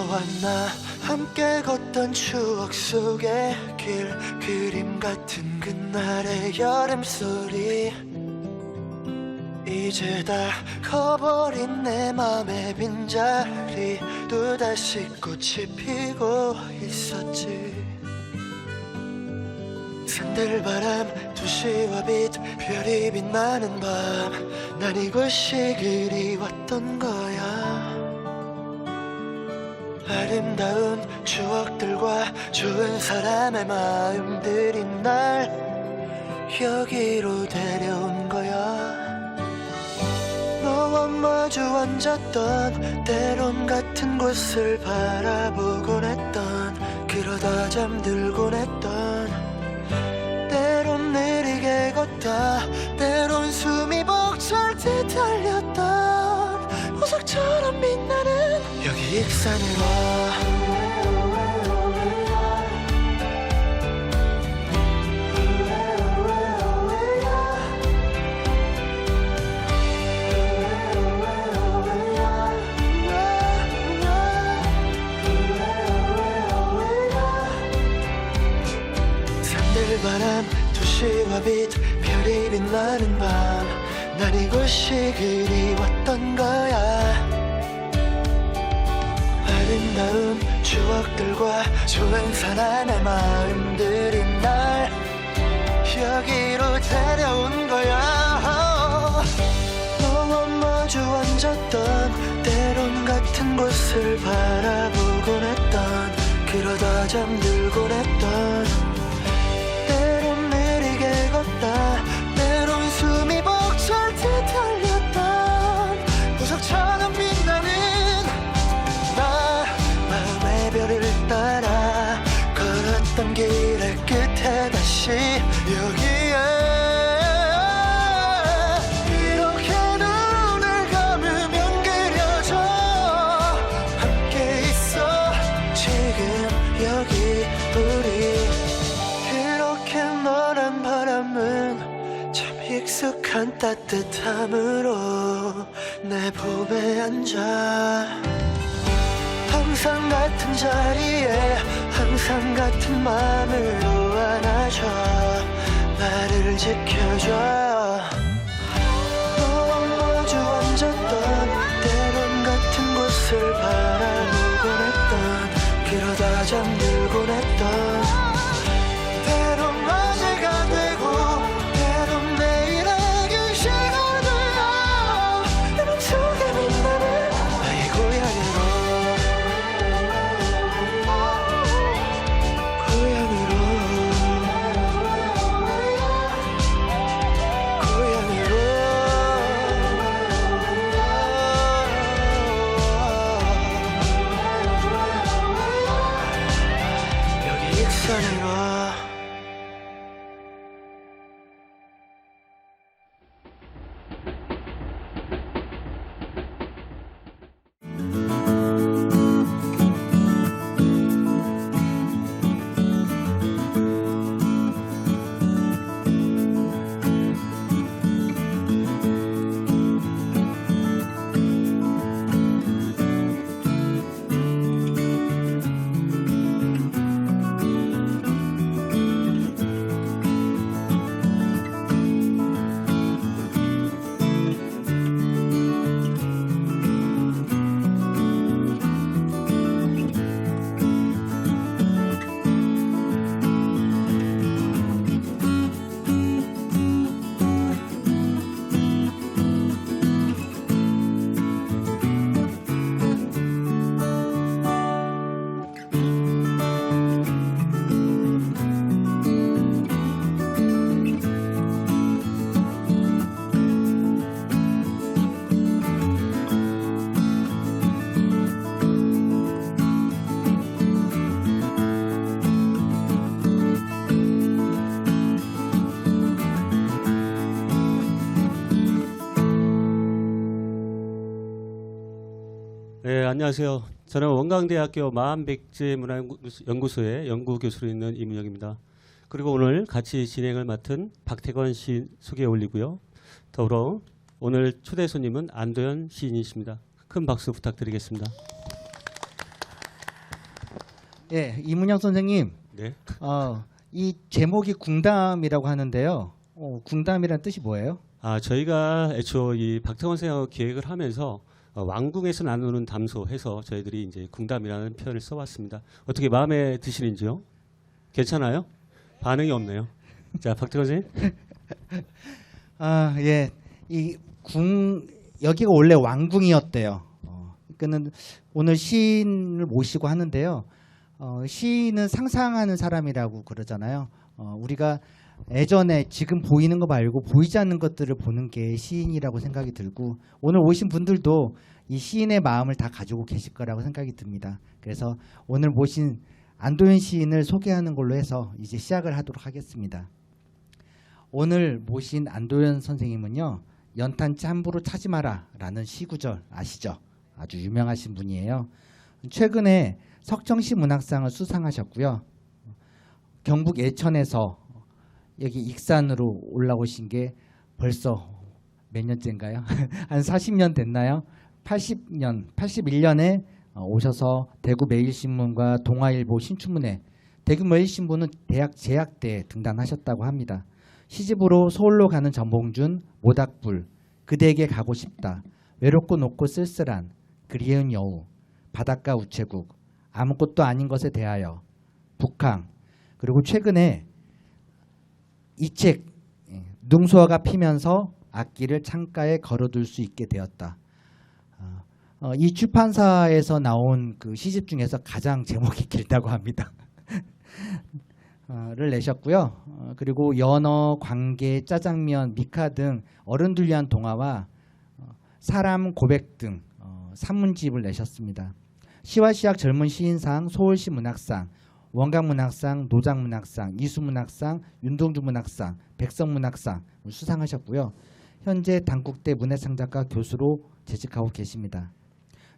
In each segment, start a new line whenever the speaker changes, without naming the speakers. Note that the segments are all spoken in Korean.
너와 나 함께 걷던 추억 속의 길, 그림 같은 그날의 여름소리. 이제 다 커버린 내 맘의 빈자리, 또다시 꽃이 피고 있었지. 산들바람, 도시와 빛, 별이 빛나는 밤, 난 이곳이 그리웠던 거야. 아름다운 추억들과 좋은 사람의 마음들이 날 여기로 데려온 거야. 너와 마주 앉았던 때론 같은 곳을 바라보곤 했던, 그러다 잠들곤 했던, 때론 느리게 걷다 때론 숨이 벅찰 듯 달렸던 보석처럼 빛나는 여기 익산으로. 바람, 도시와 빛, 별이 빛나는 밤, 난 이곳이 그리웠던 거야. 아름다운 추억들과 좋은 사람의 마음들이 날 여기로 데려온 거야. 너와 마주 앉았던 때론 같은 곳을 바라보곤 했던, 그러다 잠들곤 했던, 때론 숨이 벅찰 듯 달렸던 보석처럼 빛나는 나, 마음의 별을 따라 걸었던 길의 끝에 다시 여기에 이렇게 눈을 감으면 그려져 함께 있어 지금 여기 우리. 이렇게 너란 바람은 참 익숙한 따뜻함으로 내 봄에 앉아, 항상 같은 자리에 항상 같은 마음으로 안아줘, 나를 지켜줘. 너와 마주 앉았던 때론 같은 곳을 바라보곤 했던, 그러다 잠들곤 했던,
네, 안녕하세요. 저는 원광대학교 마한백제문화연구소의 연구교수로 있는 이문혁입니다. 그리고 오늘 같이 진행을 맡은 박태건 시인 소개 올리고요. 더불어 오늘 초대 손님은 안도현 시인이십니다. 큰 박수 부탁드리겠습니다.
예, 이문영 선생님,
네.
이 제목이 궁담이라고 하는데요. 궁담이란 뜻이 뭐예요?
저희가 애초 이 박태원 선생하고 기획을 하면서 왕궁에서 나누는 담소해서 저희들이 이제 궁담이라는 표현을 써왔습니다. 어떻게 마음에 드시는지요? 괜찮아요? 반응이 없네요. 자, 박태원 선생님.
예, 여기가 원래 왕궁이었대요. 그러니까는 오늘 시인을 모시고 하는데요. 시인은 상상하는 사람이라고 그러잖아요. 우리가 예전에 지금 보이는 거 말고 보이지 않는 것들을 보는 게 시인이라고 생각이 들고, 오늘 오신 분들도 이 시인의 마음을 다 가지고 계실 거라고 생각이 듭니다. 그래서 오늘 모신 안도현 시인을 소개하는 걸로 해서 이제 시작을 하도록 하겠습니다. 오늘 모신 안도현 선생님은요, 연탄 짬부로 차지 마라 라는 시구절 아시죠? 아주 유명하신 분이에요. 최근에 석정시 문학상을 수상하셨고요. 경북 예천에서 여기 익산으로 올라오신 게 벌써 몇 년째인가요? 한 40년 됐나요? 81년에 오셔서 대구 매일신문과 동아일보 신춘문예, 대구 매일신문은 대학 재학대에 등단하셨다고 합니다. 시집으로 서울로 가는 전봉준, 모닥불, 그대에게 가고 싶다, 외롭고 높고 쓸쓸한, 그리운 여우, 바닷가 우체국, 아무것도 아닌 것에 대하여, 북항, 그리고 최근에 이 책 능수화가 피면서 악기를 창가에 걸어둘 수 있게 되었다. 이 출판사에서 나온 그 시집 중에서 가장 제목이 길다고 합니다. 를 내셨고요. 그리고 연어, 관계, 짜장면, 미카 등 어른들 위한 동화와 사람, 고백 등 산문집을 내셨습니다. 시와 시학 젊은 시인상, 서울시 문학상, 원광문학상, 노장문학상, 이수문학상, 윤동주 문학상, 백성문학상 수상하셨고요. 현재 단국대 문해창작과 교수로 재직하고 계십니다.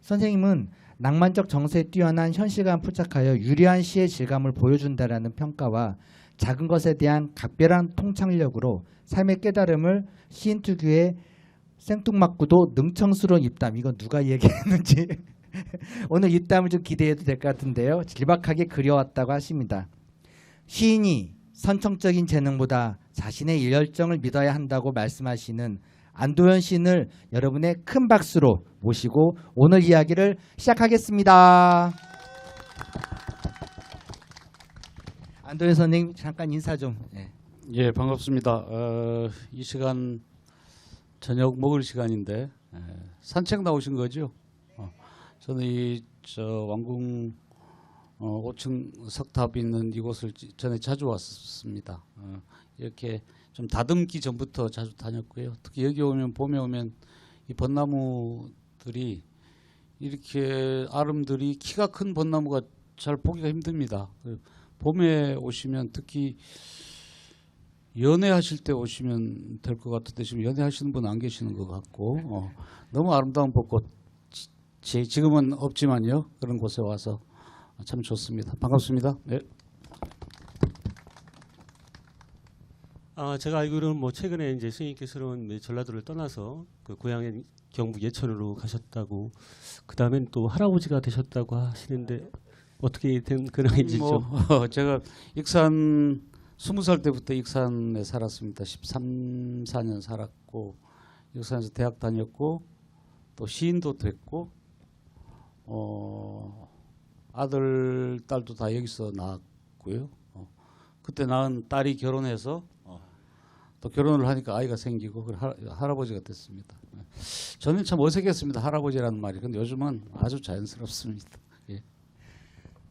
선생님은 낭만적 정서에 뛰어난 현실감 포착하여 유려한 시의 질감을 보여준다라는 평가와 작은 것에 대한 각별한 통찰력으로 삶의 깨달음을 시인 특유의 생뚱맞고도 능청스러운 입담, 이건 누가 얘기했는지 오늘 입담을 좀 기대해도 될 것 같은데요. 질박하게 그려왔다고 하십니다. 시인이 선천적인 재능보다 자신의 열정을 믿어야 한다고 말씀하시는 안도현 시인을 여러분의 큰 박수로 모시고 오늘 이야기를 시작하겠습니다. 안도현 선생님 잠깐 인사 좀.
예, 반갑습니다. 이 시간 저녁 먹을 시간인데 산책 나오신 거죠? 저는 왕궁 5층 석탑이 있는 이곳을 전에 자주 왔습니다. 이렇게 좀 다듬기 전부터 자주 다녔고요. 특히 여기 오면 봄에 오면 이 벚나무들이 이렇게 아름들이 키가 큰 벚나무가 잘 보기가 힘듭니다. 봄에 오시면 특히 연애하실 때 오시면 될 것 같은데 지금 연애하시는 분 안 계시는 것 같고 너무 아름다운 벚꽃 지금은 없지만요. 그런 곳에 와서 참 좋습니다. 반갑습니다. 네.
제가 알기로는 뭐 최근에 이제 스님께서는 전라도를 떠나서 그 고향인 경북 예천으로 가셨다고, 그 다음엔 또 할아버지가 되셨다고 하시는데 어떻게 된 근황인지 좀.
제가 익산 20살 때부터 익산에 살았습니다. 13, 14년 살았고 익산에서 대학 다녔고 또 시인도 됐고 아들 딸도 다 여기서 낳았고요. 그때 낳은 딸이 결혼해서 또 결혼을 하니까 아이가 생기고 할아버지가 됐습니다. 저는 참 어색했습니다. 할아버지라는 말이. 근데 요즘은 아주 자연스럽습니다. 예.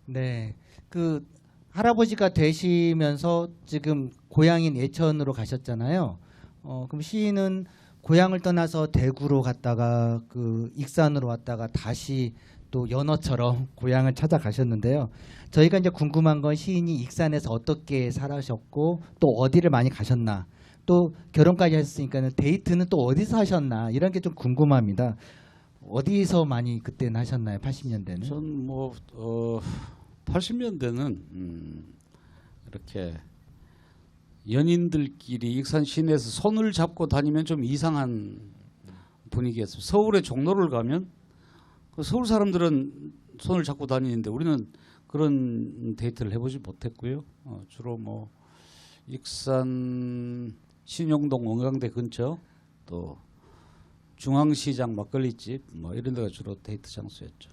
네, 그 할아버지가 되시면서 지금 고향인 예천으로 가셨잖아요. 그럼 시인은 고향을 떠나서 대구로 갔다가 그 익산으로 왔다가 다시 또 연어처럼 고향을 찾아가셨는데요. 저희가 이제 궁금한 건 시인이 익산에서 어떻게 살아셨고 또 어디를 많이 가셨나, 또 결혼까지 했으니까는 데이트는 또 어디서 하셨나, 이런 게 좀 궁금합니다. 어디서 많이 그때는 하셨나요? 80년대는?
전 뭐 80년대는 이렇게 연인들끼리 익산 시내에서 손을 잡고 다니면 좀 이상한 분위기였어요. 서울의 종로를 가면 그 서울 사람들은 손을 잡고 다니는데 우리는 그런 데이트를 해보지 못했고요. 주로 뭐 익산 신용동 원광대 근처 또 중앙시장 막걸리집 뭐 이런 데가 주로 데이트 장소였죠.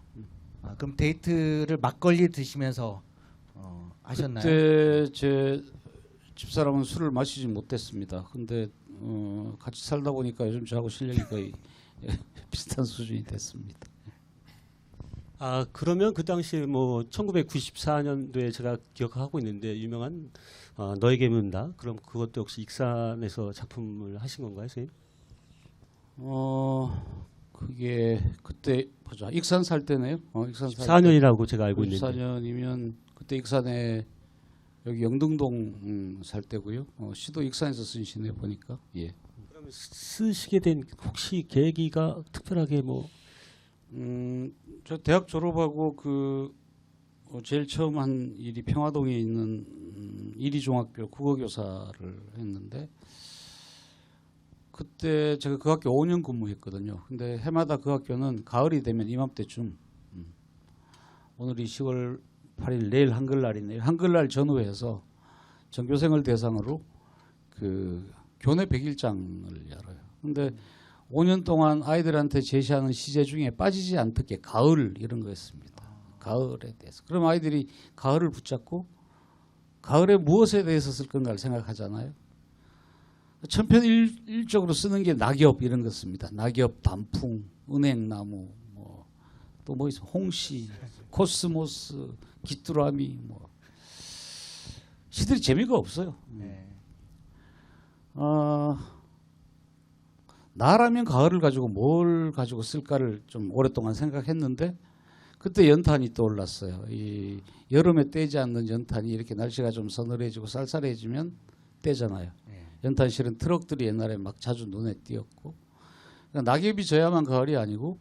그럼 데이트를 막걸리 드시면서 하셨나요?
그때 제 집사람은 술을 마시지 못했습니다. 근데 같이 살다 보니까 요즘 저하고 실력이 거의 비슷한 수준이 됐습니다.
아 그러면 그 당시 뭐 1994년도에 제가 기억하고 있는데 유명한 너에게 묻는다. 그럼 그것도 역시 익산에서 작품을 하신 건가요, 선생님?
그게 그때 보자. 익산 살 때네요. 익산 살
14년이라고 제가 알고 있는데.
94년이면 그때 익산에 여기 영등동 살 때고요. 시도 익산에서 쓴 시네 보니까. 예.
그러면 쓰시게 된 혹시 계기가 특별하게 뭐
저 대학 졸업하고 제일 처음 한 일이 평화동에 있는 이리중학교 국어교사를 했는데 그때 제가 그 학교 5년 근무했거든요. 근데 해마다 그 학교는 가을이 되면 이맘때쯤 오늘이 10월 8일 내일 한글날이네요. 한글날 전후해서 전교생을 대상으로 그 교내 100일장을 열어요. 근데 5년 동안 아이들한테 제시하는 시제 중에 빠지지 않듯게 가을 이런 거였습니다. 가을에 대해서. 그럼 아이들이 가을을 붙잡고 가을에 무엇에 대해서 쓸 건가를 생각하잖아요. 천편일적으로 쓰는 게 낙엽 이런 거 씁니다. 낙엽, 단풍, 은행나무, 또 뭐 있어? 홍시, 코스모스, 귀뚜라미 뭐 시들이 재미가 없어요.
네.
나라면 가을을 가지고 뭘 가지고 쓸까를 좀 오랫동안 생각했는데 그때 연탄이 떠올랐어요. 이 여름에 떼지 않는 연탄이 이렇게 날씨가 좀 서늘해지고 쌀쌀해지면 떼잖아요. 연탄 실은 트럭들이 옛날에 막 자주 눈에 띄었고 그러니까 낙엽이 져야만 가을이 아니고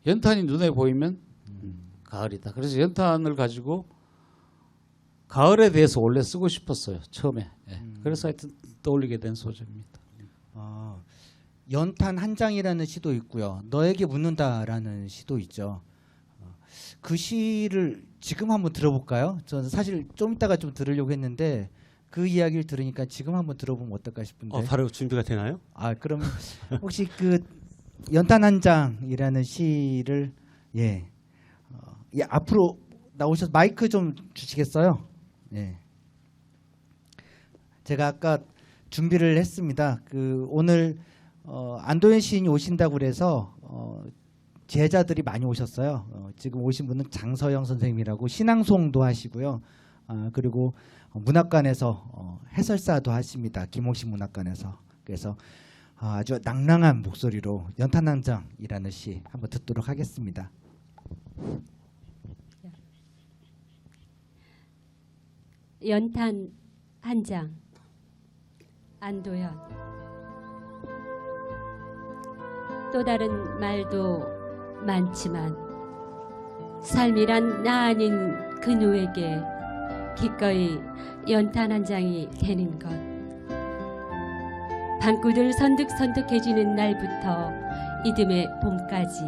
연탄이 눈에 보이면 가을이다. 그래서 연탄을 가지고 가을에 대해서 원래 쓰고 싶었어요. 처음에. 그래서 하여튼 떠올리게 된 소재입니다.
연탄 한 장이라는 시도 있고요. 너에게 묻는다라는 시도 있죠. 그 시를 지금 한번 들어볼까요? 저는 사실 좀 이따가 좀 들으려고 했는데 그 이야기를 들으니까 지금 한번 들어보면 어떨까 싶은데.
바로 준비가 되나요?
그럼 혹시 그 연탄 한 장이라는 시를 앞으로 나오셔서 마이크 좀 주시겠어요? 예. 제가 아까 준비를 했습니다. 오늘 안도현 시인이 오신다고 그래서 제자들이 많이 오셨어요. 지금 오신 분은 장서영 선생님이라고 신앙송도 하시고요. 그리고 문학관에서 해설사도 하십니다. 김옥신 문학관에서. 그래서 아주 낭랑한 목소리로 연탄 한 장이라는 시 한번 듣도록 하겠습니다.
연탄 한 장 안도현. 또 다른 말도 많지만 삶이란 나 아닌 그 누에게 기꺼이 연탄 한 장이 되는 것. 방구들 선득선득해지는 날부터 이듬해 봄까지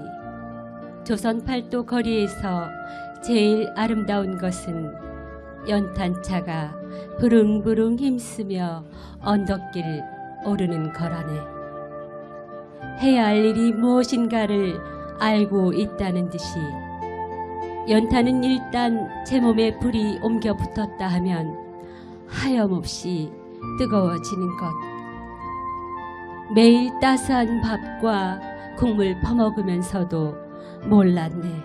조선 팔도 거리에서 제일 아름다운 것은 연탄차가 부릉부릉 힘쓰며 언덕길 오르는 거라네. 해야 할 일이 무엇인가를 알고 있다는 듯이 연탄은 일단 제 몸에 불이 옮겨 붙었다 하면 하염없이 뜨거워지는 것. 매일 따스한 밥과 국물 퍼먹으면서도 몰랐네.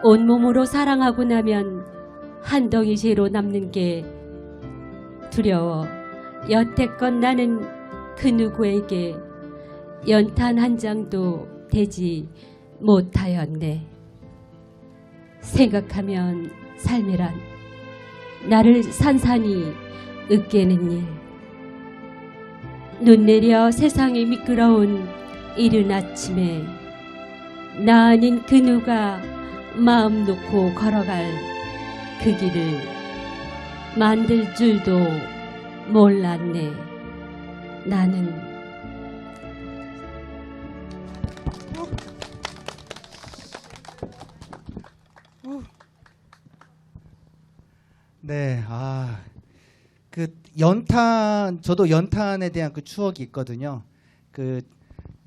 온몸으로 사랑하고 나면 한 덩이 죄로 남는 게 두려워 여태껏 나는 그 누구에게 연탄 한 장도 되지 못하였네. 생각하면 삶이란 나를 산산이 으깨는 일. 눈 내려 세상이 미끄러운 이른 아침에 나 아닌 그 누가 마음 놓고 걸어갈 그 길을 만들 줄도 몰랐네. 나는
네, 그 연탄, 저도 연탄에 대한 그 추억이 있거든요. 그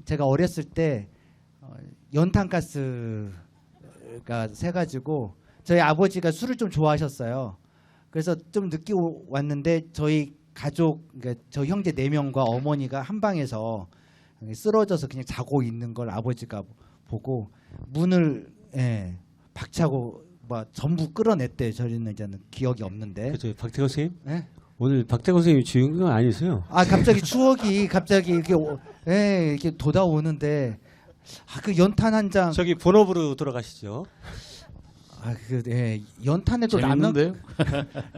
제가 어렸을 때 연탄 가스가 새가지고 저희 아버지가 술을 좀 좋아하셨어요. 그래서 좀 늦게 왔는데 저희 가족, 그러니까 저 형제 4명과 어머니가 한 방에서 쓰러져서 그냥 자고 있는 걸 아버지가 보고 문을 박차고 막 전부 끌어냈대요. 저희는 이제는 기억이 없는데.
그죠, 박태건 선생님?
네?
오늘 박태건 선생님이 주인공 아니세요?
갑자기 추억이 갑자기 이렇게 이렇게 돋아오는데 그 연탄 한 장.
저기 본업으로 돌아가시죠.
연탄에도 라면,
재밌는데요?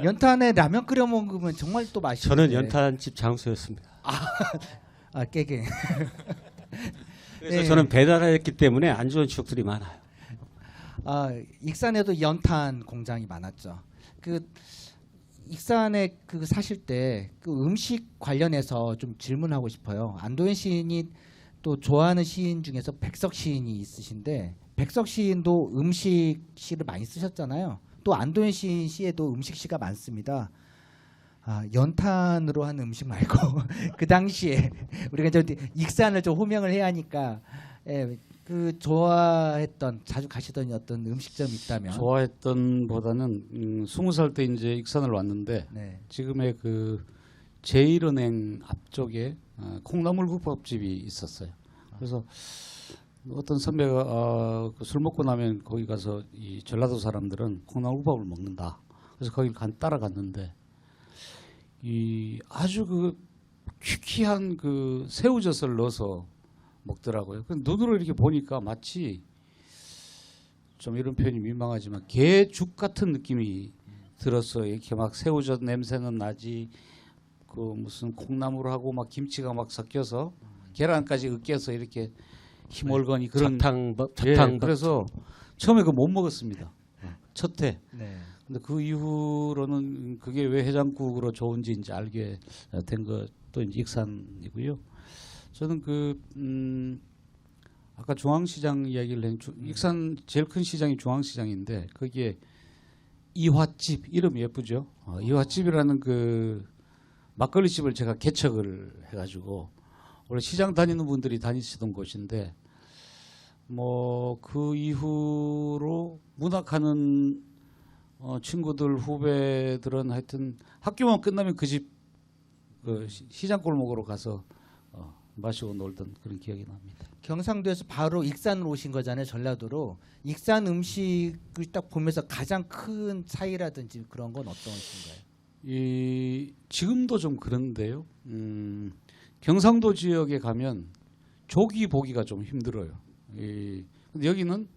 연탄에 라면 끓여 먹으면 정말 또 맛있는데.
저는 연탄집 장수였습니다.
깨게.
그래서
네.
저는 배달했기 때문에 안 좋은 추억들이 많아요.
익산에도 연탄 공장이 많았죠. 그 익산에 그 사실 때 그 음식 관련해서 좀 질문하고 싶어요. 안도현 시인이 또 좋아하는 시인 중에서 백석 시인이 있으신데 백석 시인도 음식 시를 많이 쓰셨잖아요. 또 안도현 시인 시에도 음식 시가 많습니다. 연탄으로 한 음식 말고 그 당시에 우리가 저 익산을 좀 호명을 해야 하니까 그 좋아했던 자주 가시던 어떤 음식점이 있다면.
좋아했던 보다는 20살 때 이제 익산을 왔는데
네.
지금의 그 제1은행 앞쪽에 콩나물국밥집이 있었어요. 그래서 어떤 선배가 술 먹고 나면 거기 가서 이 전라도 사람들은 콩나물국밥을 먹는다. 그래서 거기를 따라갔는데 이 아주 그 퀴퀴한 그 새우젓을 넣어서 먹더라고요. 그 눈으로 이렇게 보니까 마치 좀 이런 표현이 민망하지만 개죽 같은 느낌이 들었어요. 이렇게 막 새우젓 냄새는 나지, 그 무슨 콩나물하고 막 김치가 막 섞여서 계란까지 으깨서 이렇게 희몰거니 그런
자탕.
그래서 처음에 그 못 먹었습니다. 첫 회.
네.
근데 그 이후로는 그게 왜 해장국으로 좋은지 이제 알게 된 것도 이제 익산이고요. 저는 아까 중앙시장 이야기를 한 익산 제일 큰 시장이 중앙시장인데 거기에 이화집 이름이 예쁘죠. 이화집이라는 그 막걸리집을 제가 개척을 해가지고 원래 시장 다니는 분들이 다니시던 곳인데 뭐 그 이후로 문학하는 친구들 후배들은 하여튼 학교만 끝나면 그 집 그 시장 골목으로 가서 마시고 놀던 그런 기억이 납니다.
경상도에서 바로 익산으로 오신 거잖아요. 전라도로. 익산 음식을 딱 보면서 가장 큰 차이라든지 그런 건 어떤 것인가요?
지금도 좀 그런데요. 경상도 지역에 가면 조기 보기가 좀 힘들어요. 근데 여기는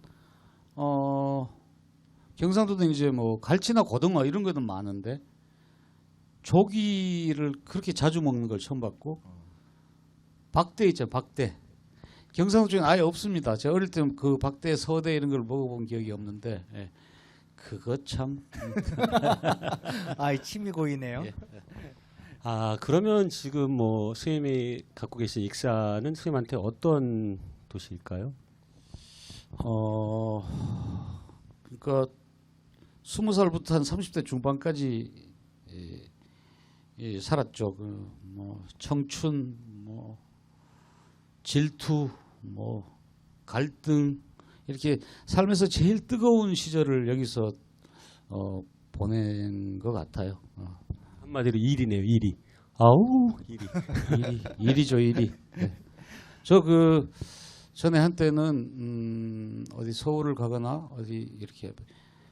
경상도도 이제 뭐 갈치나 고등어 이런 거는 많은데 조기를 그렇게 자주 먹는 걸 처음 봤고 박대 있죠, 박대. 경상도 쪽에는 아예 없습니다. 제가 어릴 때 그 박대, 서대 이런 걸 먹어본 기억이 없는데 그거 참.
침이 고이네요.
예.
그러면 지금 뭐 선생님이 갖고 계신 익산은 선생님한테 어떤 도시일까요?
그러니까 20살부터 한 30대 중반까지 살았죠. 뭐 청춘, 뭐 질투, 뭐 갈등 이렇게 삶에서 제일 뜨거운 시절을 여기서 보낸 것 같아요.
한마디로 일이네요, 일이. 아우,
일이죠, 일이. 네. 저 전에 한때는 어디 서울을 가거나 어디 이렇게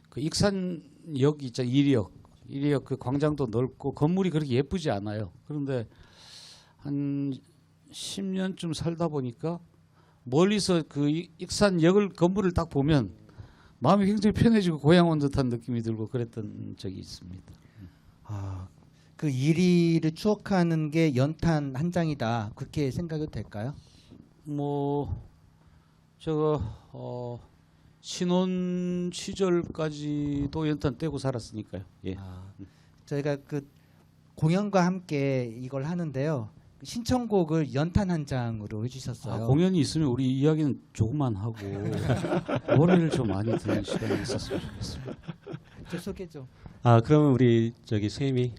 그 익산역 있죠, 이리역 그 광장도 넓고 건물이 그렇게 예쁘지 않아요. 그런데 한 10년쯤 살다 보니까 멀리서 그 익산역을 건물을 딱 보면 마음이 굉장히 편해지고 고향 온 듯한 느낌이 들고 그랬던 적이 있습니다.
그 이리를 추억하는 게 연탄 한 장이다. 그렇게 생각해도 될까요?
뭐 제가 신혼 시절까지도 연탄 떼고 살았으니까요. 예.
저희가 그 공연과 함께 이걸 하는데요. 신청곡을 연탄 한 장으로 해주셨어요.
공연이 있으면 우리 이야기는 조금만 하고 노래를 좀 많이 듣는 시간이 있었으면 좋겠습니다.
저 소개 좀.
그러면 우리 저기 선생님이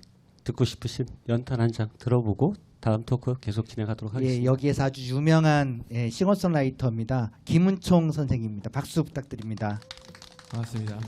듣고 싶으신 연탄 한 장 들어보고 다음 토크 계속 진행하도록 하겠습니다.
예, 여기에서 아주 유명한 싱어송라이터입니다. 김은총 선생님입니다. 박수 부탁드립니다.
반갑습니다.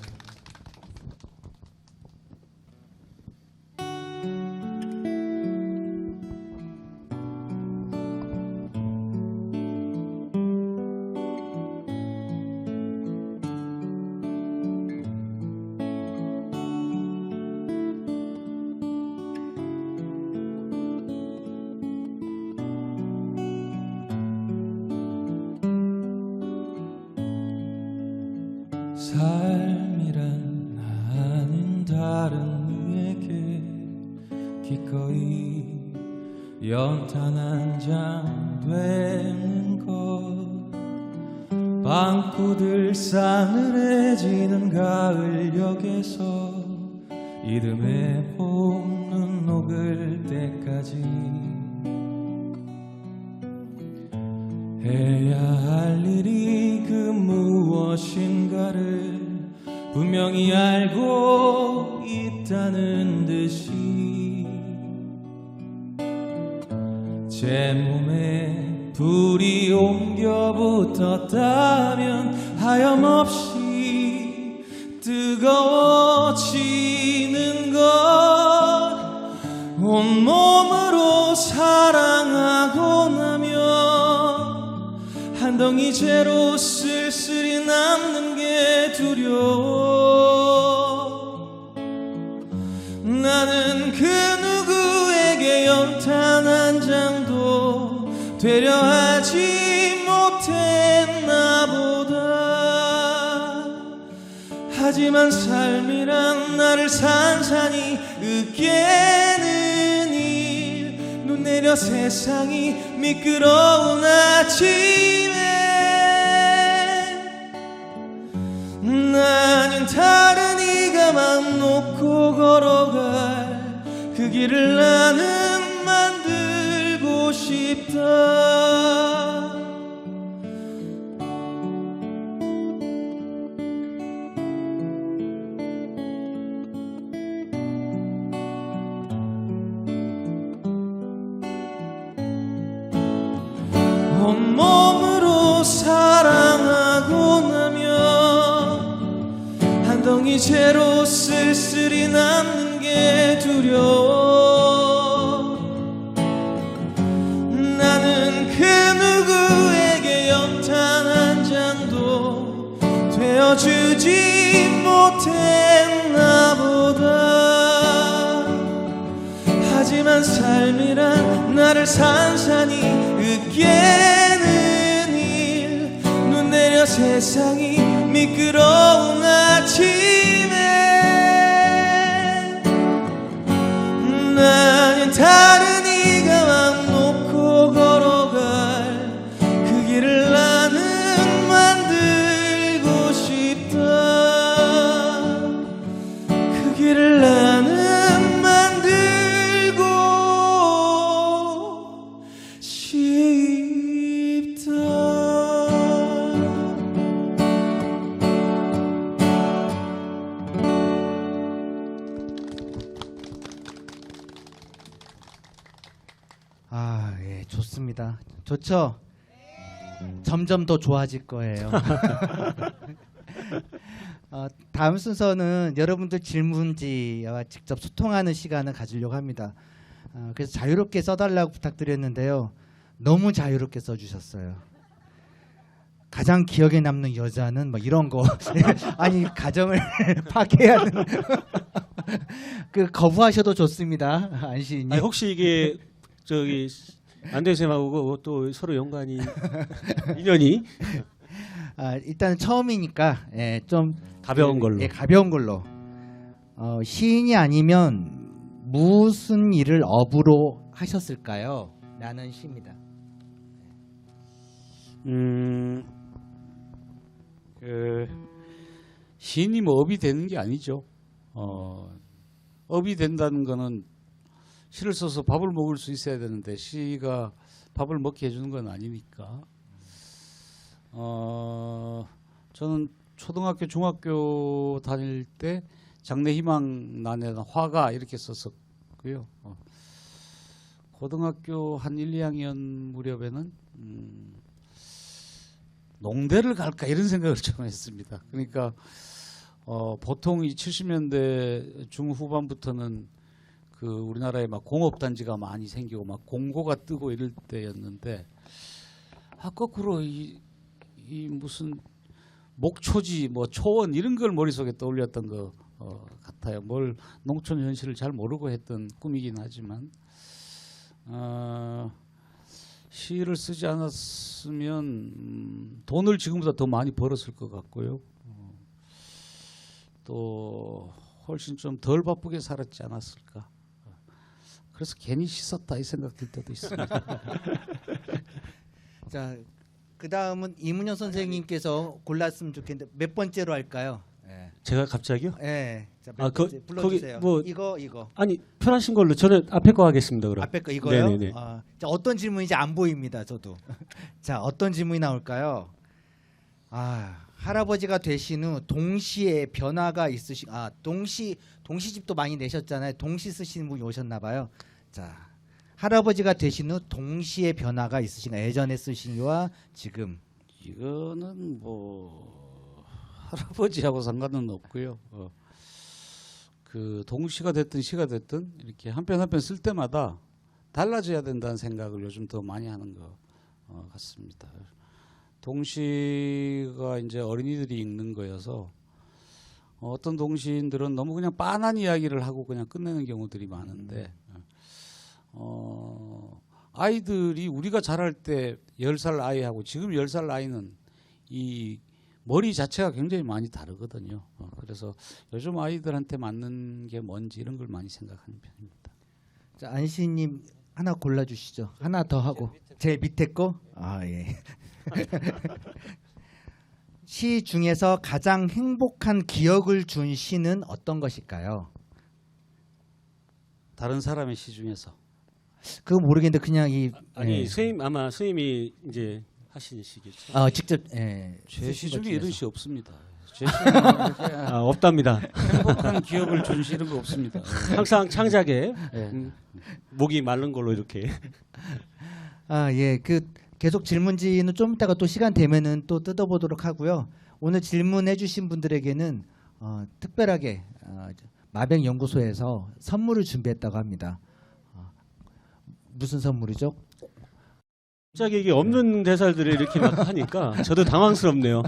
삶이란 나는 다른 누에게 기꺼이 연탄 한 장 되는 것 방구들 싸늘해지는 가을역에서 이듬해 봄눈 녹을 때까지 해야 할 일이 그 무엇인가를 분명히 알고 있다는 듯이 제 몸에 불이 옮겨 붙었다면 하염없이 뜨거워지는 것 온몸으로 사랑하고 나면 한 덩이 재로 쓸쓸히 남는 게 두려워 나는 그 누구에게 연탄 한 장도 되려 하지 못했나 보다 하지만 삶이란 나를 산산히 으깨는 일 눈 내려 세상이 미끄러운 아침에 나는 다른 이가 맘 놓고 걸어갈 그 길을 나는 만들고 싶다 온몸으로 사랑하고 나면 한 덩이 재로 쓸쓸히 남는 게 두려워 나는 그 누구에게 연탄 한 장도 되어주지 못했나 보다 하지만 삶이란 나를 산산히 으깨는 일 눈 내려 세상이 미끄러운 아침에 나는 다른 이가 맘 놓고 걸어갈 그 길을 나는 만들고 싶다 그 길을 나는 만들고 싶다
예, 좋습니다. 좋죠? 점점 더 좋아질 거예요. 다음 순서는 여러분들 질문지와 직접 소통하는 시간을 가지려고 합니다. 그래서 자유롭게 써달라고 부탁드렸는데요. 너무 자유롭게 써주셨어요. 가장 기억에 남는 여자는 뭐 이런 거 아니 가정을 파괴하는 그 거부하셔도 좋습니다. 안시인님.
아니, 혹시 이게 저기 안대현 쌤하고 또 서로 연관이 인연이
일단 처음이니까 좀
가벼운 걸로.
가벼운 걸로. 시인이 아니면 무슨 일을 업으로 하셨을까요? 라는 시입니다.
시인이 뭐 업이 되는 게 아니죠. 업이 된다는 거는 시를 써서 밥을 먹을 수 있어야 되는데 시가 밥을 먹게 해주는 건 아니니까. 저는 초등학교, 중학교 다닐 때 장래희망란에는 화가 이렇게 썼었고요. 고등학교 한 1, 2학년 무렵에는 농대를 갈까 이런 생각을 좀 했습니다. 그러니까 보통 이 70년대 중후반부터는 그 우리나라에 막 공업단지가 많이 생기고 막 공고가 뜨고 이럴 때였는데 거꾸로 이 무슨 목초지 뭐 초원 이런 걸 머릿속에 떠올렸던 것 같아요. 뭘 농촌 현실을 잘 모르고 했던 꿈이긴 하지만 시를 쓰지 않았으면 돈을 지금보다 더 많이 벌었을 것 같고요. 또 훨씬 좀 덜 바쁘게 살았지 않았을까. 그래서 괜히 시 썼다 이 생각 들 때도 있습니다.
자, 그 다음은 이문현 선생님께서 골랐으면 좋겠는데 몇 번째로 할까요? 예.
제가 갑자기요?
예. 자,
아,
몇 번째 불러주세요.
거기 뭐-
이거
아니 편하신 걸로 저는 앞에 거 하겠습니다. 그럼.
앞에 거 이거요?
네네네.
자, 어떤 질문인지 안 보입니다. 저도. 자, 어떤 질문이 나올까요? 할아버지가 되신 후 동시에 변화가 있으신 동시집도 많이 내셨잖아요. 동시 쓰시는 분이 오셨나 봐요. 자, 할아버지가 되신 후 동시에 변화가 있으신가? 예전에 쓰신 거와 지금.
이거는 뭐 할아버지하고 상관은 없고요. 그 동시가 됐든 시가 됐든 이렇게 한 편 한 편 쓸 때마다 달라져야 된다는 생각을 요즘 더 많이 하는 것 같습니다. 동시가 이제 어린이들이 읽는 거여서 어떤 동시인들은 너무 그냥 빤한 이야기를 하고 그냥 끝내는 경우들이 많은데 아이들이 우리가 자랄 때 10살 아이하고 지금 10살 아이는 이 머리 자체가 굉장히 많이 다르거든요. 그래서 요즘 아이들한테 맞는 게 뭔지 이런 걸 많이 생각하는 편입니다.
자, 안시님 하나 골라주시죠. 하나 더 하고 제일 밑에 거. 예. 시 중에서 가장 행복한 기억을 준 시는 어떤 것일까요?
다른 사람의 시 중에서
그거 모르겠는데 그냥
아니
예.
선생님 아마 선생님이 이제 하신 시겠죠.
직접
제 시
쓰신 것
중에 이런
중에서.
시 없습니다. 제 시는 이렇게
없답니다.
행복한 기억을 준 시 이런 거 없습니다.
항상 창작에
예.
목이 마른 걸로 이렇게.
예. 계속 질문지는 좀 이따가 또 시간 되면은 또 뜯어보도록 하고요. 오늘 질문해주신 분들에게는 특별하게 마백연구소에서 선물을 준비했다고 합니다. 무슨 선물이죠?
갑자기 이게 없는 대사들을 이렇게 막 하니까 저도 당황스럽네요.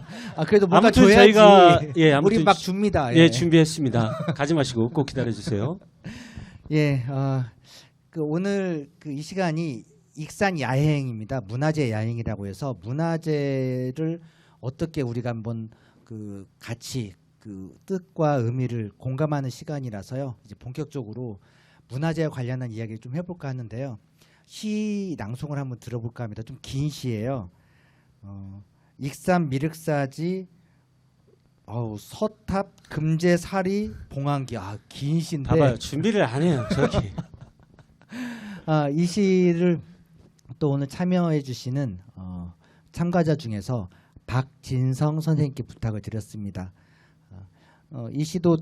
그래도 뭔가
아무튼
줘야지.
저희가 아무튼
우리 막 줍니다.
예, 준비했습니다. 가지 마시고 꼭 기다려 주세요.
예, 오늘 이 시간이 익산 야행입니다. 문화재 야행이라고 해서 문화재를 어떻게 우리가 한번 같이 뜻과 의미를 공감하는 시간이라서요. 이제 본격적으로 문화재와 관련한 이야기를 좀 해볼까 하는데요. 시 낭송을 한번 들어볼까 합니다. 좀 긴 시예요. 익산 미륵사지 서탑 금제사리 봉안기 긴 시인데
봐봐요. 준비를 안 해요. 저렇게.
이 시를 또 오늘 참여해 주시는 참가자 중에서 박진성 선생님께 부탁을 드렸습니다. 이 시도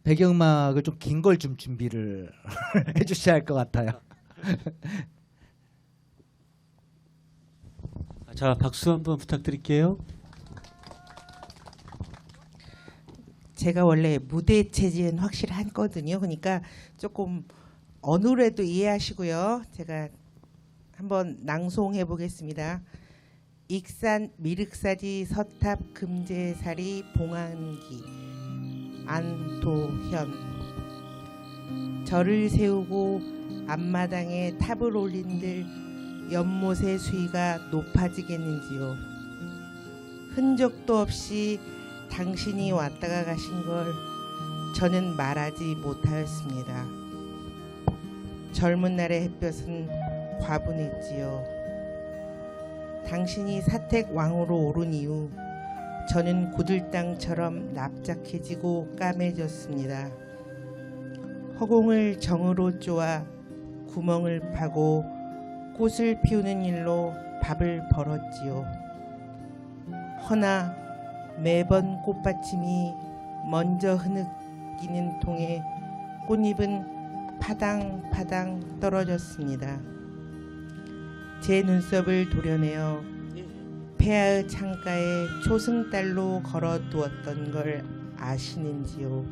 배경음악을 좀 긴 걸 좀 준비를 해 주셔야 할 것 같아요.
자, 박수 한번 부탁드릴게요.
제가 원래 무대 체질은 확실하거든요. 그러니까 조금 어눌해도 이해하시고요. 제가 한번 낭송해 보겠습니다. 익산 미륵사지 서탑 금제사리 봉안기 안도현 절을 세우고 앞마당에 탑을 올린들 연못의 수위가 높아지겠는지요. 흔적도 없이 당신이 왔다가 가신 걸 저는 말하지 못하였습니다. 젊은 날의 햇볕은 과분했지요. 당신이 사택 왕으로 오른 이후 저는 고들땅처럼 납작해지고 까매졌습니다. 허공을 정으로 쪼아 구멍을 파고 꽃을 피우는 일로 밥을 벌었지요. 허나 매번 꽃받침이 먼저 끼는 통에 꽃잎은 파당파당 떨어졌습니다. 제 눈썹을 도려내어 폐하의 창가에 초승달로 걸어두었던 걸 아시는지요?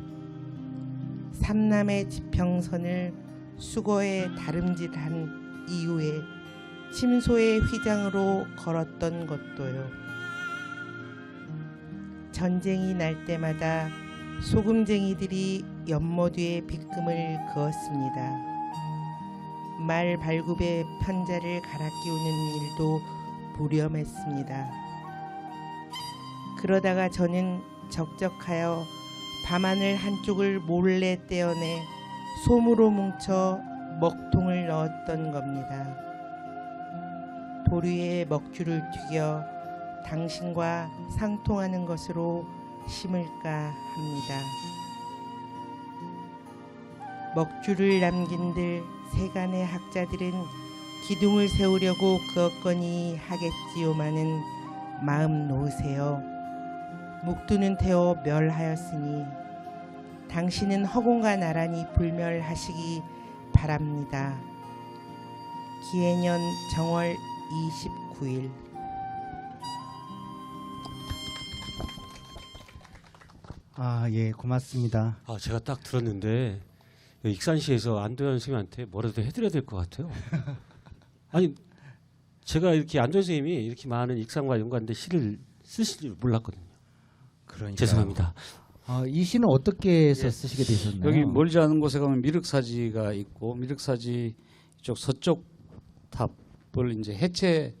삼남의 지평선을 수거에 다름질한 이후에 침소의 휘장으로 걸었던 것도요. 전쟁이 날 때마다 소금쟁이들이 연못 위에 빗금을 그었습니다. 말 발굽에 편자를 갈아 끼우는 일도 무렴했습니다. 그러다가 저는 적적하여 밤하늘 한쪽을 몰래 떼어내 솜으로 뭉쳐 먹통을 넣었던 겁니다. 도리에 먹줄을 튀겨 당신과 상통하는 것으로 심을까 합니다. 먹줄을 남긴들 세간의 학자들은 기둥을 세우려고 그었거니 하겠지요마는 마음 놓으세요. 묵두는 태워 멸하였으니 당신은 허공과 나란히 불멸하시기 바랍니다. 기해년 정월 29일.
아, 예, 고맙습니다.
아, 제가 딱 들었는데 익산시에서 안도현 선생님한테 뭐라도 해드려야 될 것 같아요. 아니, 제가 이렇게 안도현 선생님이 이렇게 많은 익산과 연관된 시를 쓰실 줄 몰랐거든요.
그러니까
죄송합니다.
이 시는 어떻게 해서 쓰시게 되셨나요?
여기 멀지 않은 곳에 가면 미륵사지가 있고 미륵사지 이쪽 서쪽 탑을 이제 해체를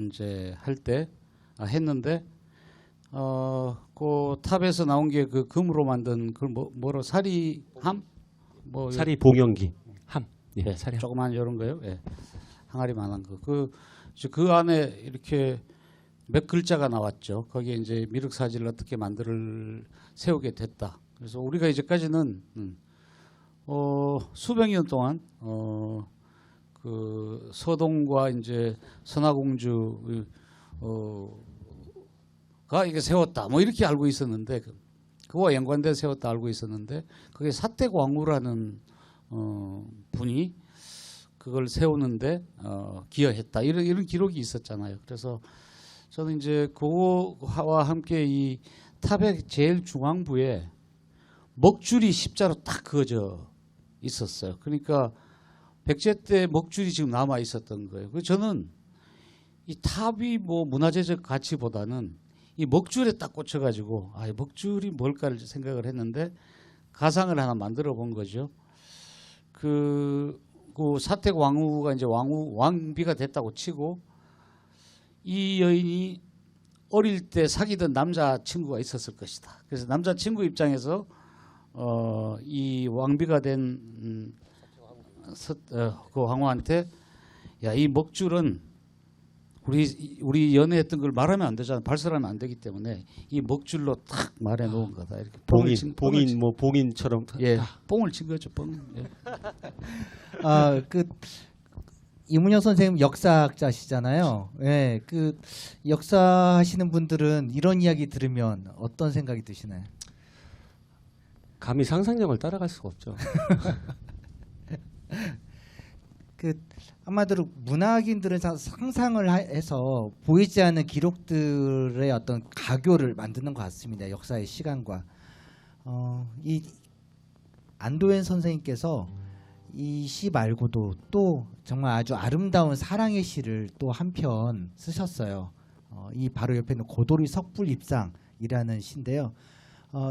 이제 할 때 했는데 그 탑에서 나온 게 그 금으로 만든 그 뭐로 사리함 뭐
사리 봉영기 함. 예,
예,
사리 함.
조그만 이런 거요. 예. 항아리만한 거. 그 안에 이렇게 몇 글자가 나왔죠. 거기에 이제 미륵사지를 어떻게 세우게 됐다. 그래서 우리가 이제까지는 수백 년 동안 그 서동과 이제 선화공주 가 이게 세웠다. 뭐 이렇게 알고 있었는데 그와 연관돼 세웠다 알고 있었는데 그게 사태광우라는 분이 그걸 세우는데 기여했다. 이런 기록이 있었잖아요. 그래서 저는 이제 그거와 함께 이 탑의 제일 중앙부에 먹줄이 십자로 딱 그어져 있었어요. 그러니까 백제 때 먹줄이 지금 남아 있었던 거예요. 그래서 저는 이 탑이 뭐 문화재적 가치보다는 이 먹줄에 딱 꽂혀가지고 이 먹줄이 뭘까를 생각을 했는데 가상을 하나 만들어 본 거죠. 그 사택왕후가 이제 왕비가 됐다고 치고 이 여인이 어릴 때 사귀던 남자 친구가 있었을 것이다. 그래서 남자 친구 입장에서 이 왕비가 된 그 왕후한테 야, 이 먹줄은 우리 연애했던 걸 말하면 안 되잖아. 발설하면 안 되기 때문에 이 먹줄로 탁 말해 놓은 거다. 이렇게
봉인처럼
예, 뽕을 친 거죠. 뽕. 예.
이문영 선생님 역사학자시잖아요. 예, 그 역사하시는 분들은 이런 이야기 들으면 어떤 생각이 드시나요?
감히 상상력을 따라갈 수가 없죠.
아마도 문학인들은 상상을 해서 보이지 않는 기록들의 어떤 가교를 만드는 것 같습니다. 역사의 시간과 이 안도현 선생님께서 이 시 말고도 또 정말 아주 아름다운 사랑의 시를 또 한 편 쓰셨어요. 이 바로 옆에 있는 고도리 석불입상이라는 시인데요.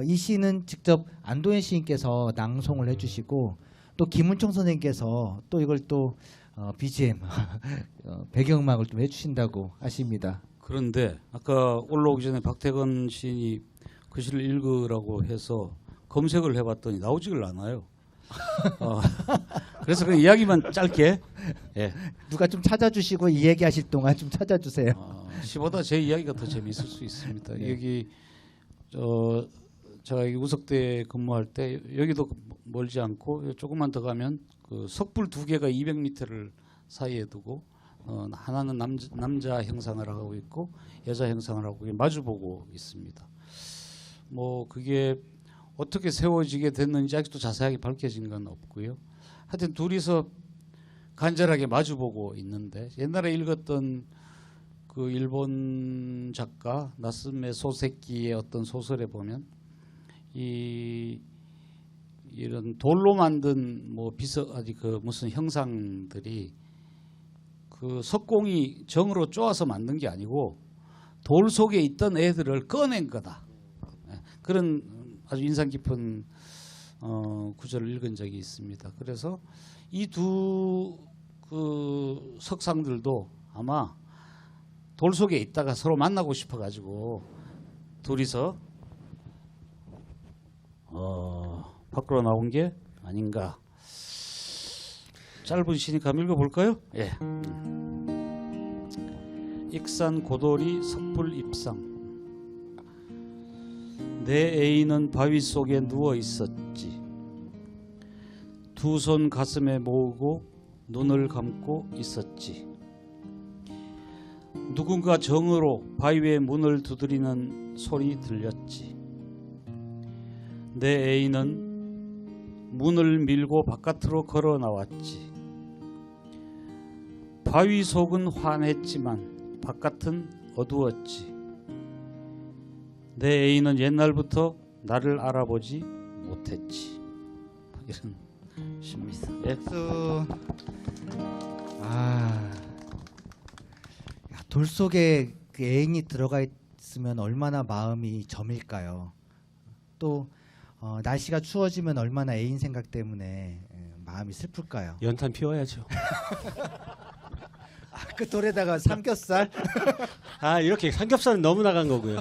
이 시는 직접 안도현 시인께서 낭송을 해주시고 또 김은총 선생님께서 또 이걸 또 BGM 배경음악을 좀 해주신다고 하십니다.
그런데 아까 올라오기 전에 박태건 시인이 그 시를 읽으라고 해서 검색을 해봤더니 나오지를 않아요. 그래서 그 이야기만 짧게. 예.
누가 좀 찾아주시고 이 얘기하실 동안 좀 찾아주세요.
시보다 제 이야기가 더 재미있을 수 있습니다.
네.
여기 제가 여기 우석대에 근무할 때 여기도 멀지 않고 조금만 더 가면 그 석불 두 개가 200m를 사이에 두고 하나는 남자 형상을 하고 있고 여자 형상을 하고 마주보고 있습니다. 뭐 그게 어떻게 세워지게 됐는지 아직도 자세하게 밝혀진 건 없고요. 하여튼 둘이서 간절하게 마주보고 있는데 옛날에 읽었던 그 일본 작가 나스메 소세키의 어떤 소설에 보면 이런 돌로 만든 뭐 비서 그 무슨 형상들이 그 석공이 정으로 쪼아서 만든 게 아니고 돌 속에 있던 애들을 꺼낸 거다. 그런 아주 인상 깊은 구절을 읽은 적이 있습니다. 그래서 이 두 그 석상들도 아마 돌 속에 있다가 서로 만나고 싶어가지고 둘이서 밖으로 나온 게 아닌가. 짧은 시니까 한번 읽어볼까요? 예. 익산 고돌이 섣불 입상. 내 애인은 바위 속에 누워 있었지. 두 손 가슴에 모으고 눈을 감고 있었지. 누군가 정으로 바위의 문을 두드리는 소리 들렸지. 내 애인은 문을 밀고 바깥으로 걸어 나왔지. 바위 속은 환했지만 바깥은 어두웠지. 내 애인은 옛날부터 나를 알아보지 못했지. 이런 시입니다. 예.
돌 속에 그 애인이 들어가 있으면 얼마나 마음이 점일까요? 또 날씨가 추워지면 얼마나 애인 생각 때문에 마음이 슬플까요?
연탄 피워야죠.
그 돌에다가 삼겹살?
이렇게 삼겹살은 너무 나간 거고요.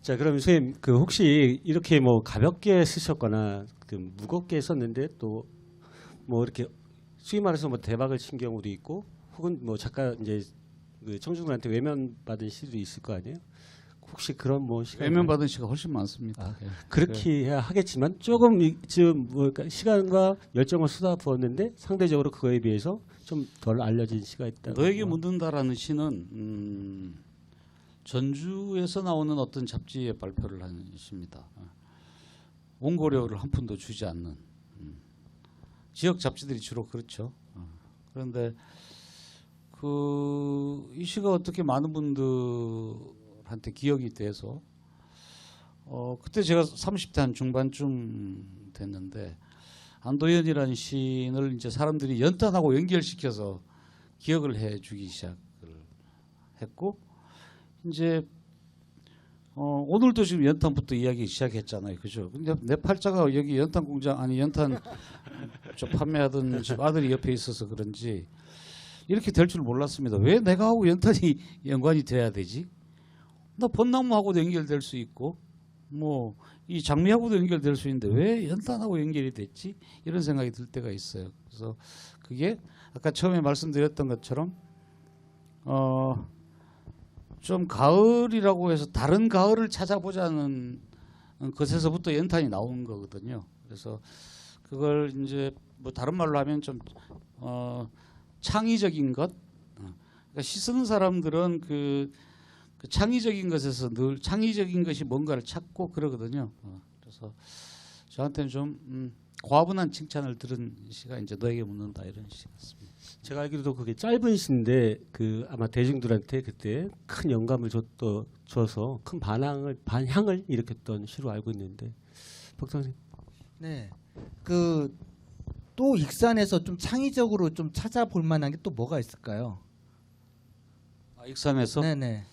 자, 그럼 선생님 그 혹시 이렇게 뭐 가볍게 쓰셨거나 그 무겁게 썼는데 또 뭐 이렇게 수위 말해서 뭐 대박을 친 경우도 있고 혹은 뭐 작가 이제 그 청중들한테 외면받은 시도 있을 거 아니에요? 혹시 그런 뭐 시간
외면받은 시가 훨씬 많습니다. 예.
그렇게 해야 하겠지만 조금 지금 뭐랄까 시간과 열정을 쏟아부었는데 상대적으로 그거에 비해서 좀 덜 알려진 시가 있다.
너에게 묻는다라는 시는 전주에서 나오는 어떤 잡지에 발표를 한 시입니다. 원고료를 한 푼도 주지 않는 지역 잡지들이 주로 그렇죠. 그런데 이 시가 어떻게 많은 분들한테 기억이 돼서 그때 제가 30대 한 중반쯤 됐는데 안도연이라는 시인을 이제 사람들이 연탄하고 연결시켜서 기억을 해주기 시작을 했고 이제 오늘도 지금 연탄부터 이야기 시작했잖아요, 그죠? 근데 내 팔자가 여기 연탄 공장 아니 연탄 저 판매하던 집 아들이 옆에 있어서 그런지 이렇게 될 줄 몰랐습니다. 왜 내가 하고 연탄이 연관이 돼야 되지? 나 벚나무하고도 연결될 수 있고 뭐 이 장미하고도 연결될 수 있는데 왜 연탄하고 연결이 됐지? 이런 생각이 들 때가 있어요. 그래서 그게 아까 처음에 말씀드렸던 것처럼 좀 가을이라고 해서 다른 가을을 찾아보자는 것에서부터 연탄이 나온 거거든요. 그래서 그걸 이제 뭐 다른 말로 하면 좀 창의적인 것. 그러니까 시 쓰는 사람들은 그 창의적인 것에서 늘 창의적인 것이 뭔가를 찾고 그러거든요. 그래서 저한테는 좀 과분한 칭찬을 들은 시가 이제 너에게 묻는다 이런 시 같습니다.
제가 알기로도 그게 짧은 시인데 그 아마 대중들한테 그때 큰 영감을 줘서 큰 반향을 일으켰던 시로 알고 있는데 박사 선생님.
네. 그 또 익산에서 좀 창의적으로 좀 찾아볼 만한 게 또 뭐가 있을까요?
익산에서
네네.